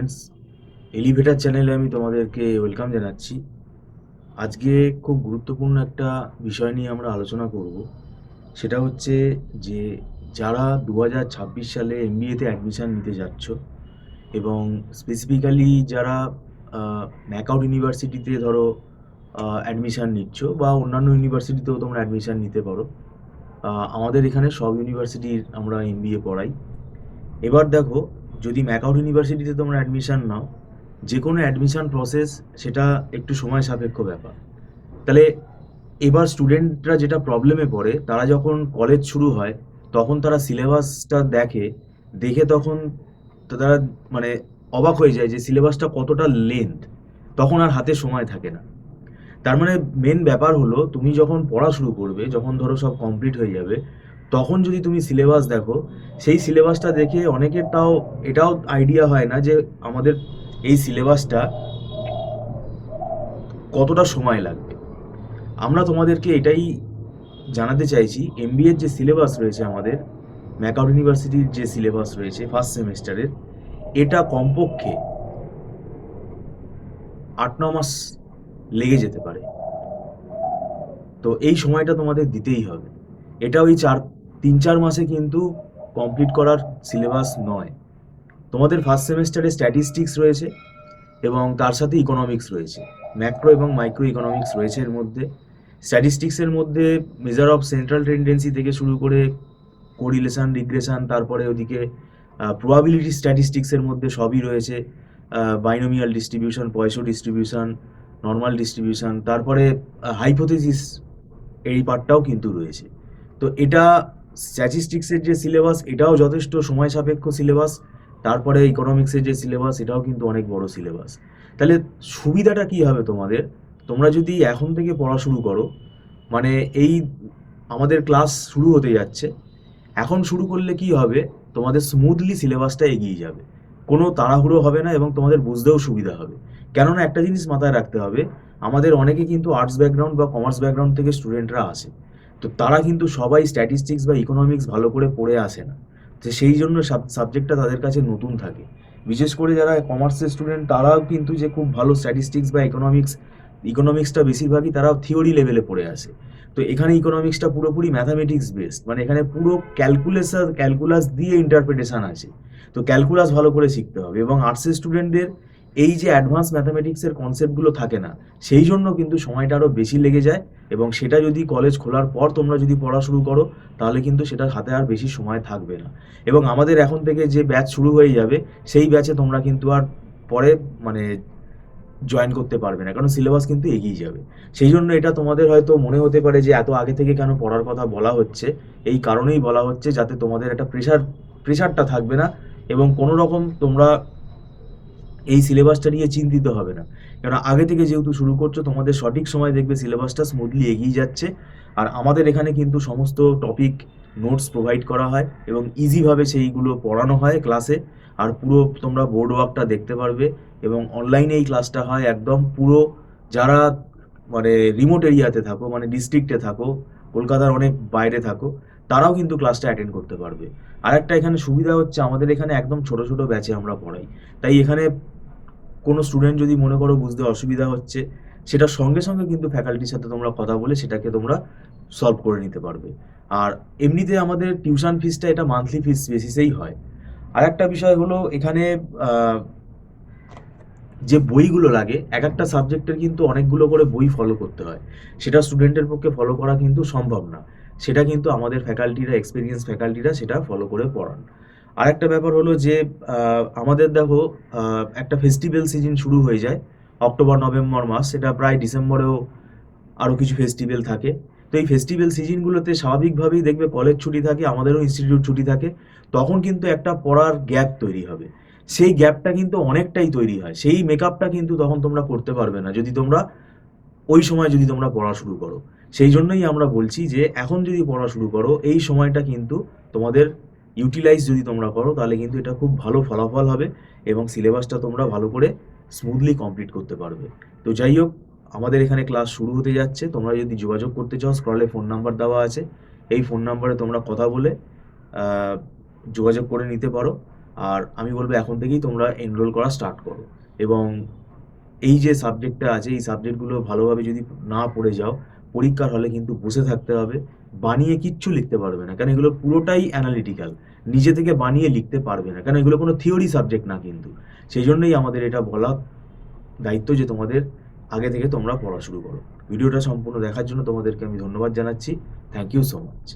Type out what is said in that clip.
Students, elevator চ্যানেলে আমি তোমাদেরকে ওয়েলকাম জানাচ্ছি। আজকে খুব গুরুত্বপূর্ণ একটা বিষয় নিয়ে আমরা আলোচনা করব। সেটা হচ্ছে যে যারা 2026 সালে এমবিএতে অ্যাডমিশান নিতে যাচ্ছ এবং স্পেসিফিক্যালি যারা ম্যাকআউট ইউনিভার্সিটিতে ধরো অ্যাডমিশান নিচ্ছ বা অন্যান্য ইউনিভার্সিটিতেও তোমরা অ্যাডমিশান নিতে পারো। আমাদের এখানে সব ইউনিভার্সিটির আমরা এমবিএ পড়াই। এবার দেখো, যদি ম্যাকআউট ইউনিভার্সিটিতে তোমরা অ্যাডমিশান নাও, যে কোনো অ্যাডমিশান প্রসেস সেটা একটু সময় সাপেক্ষ ব্যাপার। তাহলে এবার স্টুডেন্টরা যেটা প্রবলেমে পড়ে, তারা যখন কলেজ শুরু হয় তখন তারা সিলেবাসটা দেখে তখন তারা মানে অবাক হয়ে যায় যে সিলেবাসটা কতটা লেন্থ, তখন আর হাতে সময় থাকে না। তার মানে মেন ব্যাপার হলো, তুমি যখন পড়া শুরু করবে, যখন ধরো সব কমপ্লিট হয়ে যাবে, তখন যদি তুমি সিলেবাস দেখো, সেই সিলেবাসটা দেখে অনেকের এটাও আইডিয়া হয় না যে আমাদের এই সিলেবাসটা কতটা সময় লাগবে। আমরা তোমাদেরকে এটাই জানাতে চাইছি, এমবিএর যে সিলেবাস রয়েছে আমাদের, ম্যাকআউট ইউনিভার্সিটির যে সিলেবাস রয়েছে ফার্স্ট সেমেস্টারের, এটা কমপক্ষে 8-9 মাস লেগে যেতে পারে। তো এই সময়টা তোমাদের দিতেই হবে। এটা ওই 3-4 মাসে কিন্তু কমপ্লিট করার সিলেবাস নয়। তোমাদের ফার্স্ট সেমেস্টারে স্ট্যাটিস্টিক্স রয়েছে এবং তার সাথে ইকোনমিক্স রয়েছে, ম্যাক্রো এবং মাইক্রো ইকোনমিক্স রয়েছে এর মধ্যে। স্ট্যাটিস্টিক্সের মধ্যে মেজার অফ সেন্ট্রাল টেন্ডেন্সি থেকে শুরু করে কোরিলেশন, রিগ্রেশন, তারপরে ওদিকে প্রবাবিলিটি স্ট্যাটিস্টিক্সের মধ্যে সবই রয়েছে। Binomial distribution, Poisson distribution, normal distribution, তারপরে হাইপোথেসিস, এই পার্টটাও কিন্তু রয়েছে। তো এটা স্ট্যাটিস্টিক্সের যে সিলেবাস, এটাও যথেষ্ট সময় সাপেক্ষ সিলেবাস। তারপরে ইকোনমিক্সের যে সিলেবাস, এটাও কিন্তু অনেক বড় সিলেবাস। তাহলে সুবিধাটা কি হবে তোমাদের? তোমরা যদি এখন থেকে পড়া শুরু করো, মানে এই আমাদের ক্লাস শুরু হতে যাচ্ছে, এখন শুরু করলে কি হবে, তোমাদের স্মুথলি সিলেবাসটা এগিয়ে যাবে, কোনো তাড়াহুড়ো হবে না এবং তোমাদের বুঝতেও সুবিধা হবে। কেননা একটা জিনিস মাথায় রাখতে হবে, আমাদের অনেকে কিন্তু আর্টস ব্যাকগ্রাউন্ড বা কমার্স ব্যাকগ্রাউন্ড থেকে স্টুডেন্টরা আসে। তো তারা কিন্তু সবাই স্ট্যাটিস্টিক্স বা ইকোনমিক্স ভালো করে পড়ে আসে না। তো সেই জন্য সাবজেক্টটা তাদের কাছে নতুন থাকে। বিশেষ করে যারা কমার্সের স্টুডেন্ট, তারাও কিন্তু যে খুব ভালো স্ট্যাটিস্টিক্স বা ইকোনমিক্সটা বেশিরভাগই তারা থিওরি লেভেলে পড়ে আসে। তো এখানে ইকোনমিক্সটা পুরোপুরি ম্যাথামেটিক্স বেসড, মানে এখানে পুরো ক্যালকুলাস দিয়ে ইন্টারপ্রিটেশন আছে। তো ক্যালকুলাস ভালো করে শিখতে হবে। এবং আর্টসের স্টুডেন্টদের এই যে অ্যাডভান্স ম্যাথামেটিক্সের কনসেপ্টগুলো থাকে না, সেই জন্য কিন্তু সময়টা আরও বেশি লেগে যায়। এবং সেটা যদি কলেজ খোলার পর তোমরা যদি পড়া শুরু করো, তাহলে কিন্তু সেটার হাতে আর বেশি সময় থাকবে না। এবং আমাদের এখন থেকে যে ব্যাচ শুরু হয়ে যাবে, সেই ব্যাচে তোমরা কিন্তু আর পরে মানে জয়েন করতে পারবে না, কারণ সিলেবাস কিন্তু এগিয়ে যাবে। সেই জন্য এটা তোমাদের হয়তো মনে হতে পারে যে এত আগে থেকে কেন পড়ার কথা বলা হচ্ছে। এই কারণেই বলা হচ্ছে, যাতে তোমাদের একটা প্রেশারটা থাকবে না এবং কোনো রকম তোমরা এই সিলেবাসটা নিয়ে চিন্তিত হবে না। কেন আগে থেকে যেহেতু শুরু করছো, তোমাদের সঠিক সময় দেখবে সিলেবাসটা স্মুথলি এগিয়ে যাচ্ছে। আর আমাদের এখানে কিন্তু সমস্ত টপিক নোটস প্রোভাইড করা হয় এবং ইজিভাবে সেইগুলো পড়ানো হয় ক্লাসে। আর পুরো তোমরা বোর্ড ওয়ার্কটা দেখতে পারবে। এবং অনলাইনে এই ক্লাসটা হয় একদম পুরো, যারা মানে রিমোট এরিয়াতে থাকো, মানে ডিস্ট্রিক্টে থাকো, কলকাতার অনেক বাইরে থাকো, তারাও কিন্তু ক্লাসটা অ্যাটেন্ড করতে পারবে। আর একটা এখানে সুবিধা হচ্ছে, আমাদের এখানে একদম ছোট ছোট ব্যাচে আমরা পড়াই। তাই এখানে কোনো স্টুডেন্ট যদি মনে করো বুঝতে অসুবিধা হচ্ছে, সেটা সঙ্গে সঙ্গে কিন্তু ফ্যাকাল্টির সাথে তোমরা কথা বলে সেটাকে তোমরা সলভ করে নিতে পারবে। আর এমনিতে আমাদের টিউশন ফিসটা এটা মান্থলি ফিস বেসিসেই হয়। আর একটা বিষয় হলো, এখানে আহ, যে বইগুলো লাগে, এক একটা সাবজেক্টের কিন্তু অনেকগুলো করে বই ফলো করতে হয়। সেটা স্টুডেন্টের পক্ষে ফলো করা কিন্তু সম্ভব না। সেটা কিন্তু আমাদের ফ্যাকাল্টিরা, এক্সপিরিয়েন্স ফ্যাকাল্টিরা সেটা ফলো করে পড়ান। আর একটা ব্যাপার হলো যে আমাদের দেখো, একটা ফেস্টিভ্যাল সিজন শুরু হয়ে যায় অক্টোবর নভেম্বর মাস, সেটা প্রায় ডিসেম্বরেও আরও কিছু ফেস্টিভ্যাল থাকে। তো এই ফেস্টিভ্যাল সিজনগুলোতে স্বাভাবিকভাবেই দেখবে কলেজ ছুটি থাকে, আমাদেরও ইনস্টিটিউট ছুটি থাকে। তখন কিন্তু একটা পড়ার গ্যাপ তৈরি হবে। সেই গ্যাপটা কিন্তু অনেকটাই তৈরি হয়, সেই মেকআপটা কিন্তু তখন তোমরা করতে পারবে না যদি তোমরা ওই সময় যদি তোমরা পড়া শুরু করো। সেই জন্যই আমরা বলছি যে এখন যদি পড়া শুরু করো, এই সময়টা কিন্তু তোমাদের ইউটিলাইজ যদি তোমরা করো, তাহলে কিন্তু এটা খুব ভালো ফলাফল হবে এবং সিলেবাসটা তোমরা ভালো করে স্মুথলি কমপ্লিট করতে পারবে। তো যাই হোক, আমাদের এখানে ক্লাস শুরু হতে যাচ্ছে। তোমরা যদি যোগাযোগ করতে চাও, স্ক্রলে ফোন নাম্বার দেওয়া আছে, এই ফোন নাম্বারে তোমরা কথা বলে আহ, যোগাযোগ করে নিতে পারো। আর আমি বলবো এখন থেকেই তোমরা এনরোল করা স্টার্ট করো। এবং এই যে সাবজেক্টটা আছে, এই সাবজেক্টগুলো ভালোভাবে যদি না পড়ে যাও, পরীক্ষার হলে কিন্তু বসে থাকতে হবে, বানিয়ে কিচ্ছু লিখতে পারবে না, কারণ এগুলো পুরোটাই অ্যানালিটিক্যাল। নিজে থেকে বানিয়ে লিখতে পারবে না, কারণ এগুলো কোনো থিওরি সাবজেক্ট না কিন্তু। সেই জন্যই আমাদের এটা বলা দায়িত্ব যে তোমাদের আগে থেকে তোমরা পড়া শুরু করো। ভিডিওটা সম্পূর্ণ দেখার জন্য তোমাদেরকে আমি ধন্যবাদ জানাচ্ছি। Thank you so much.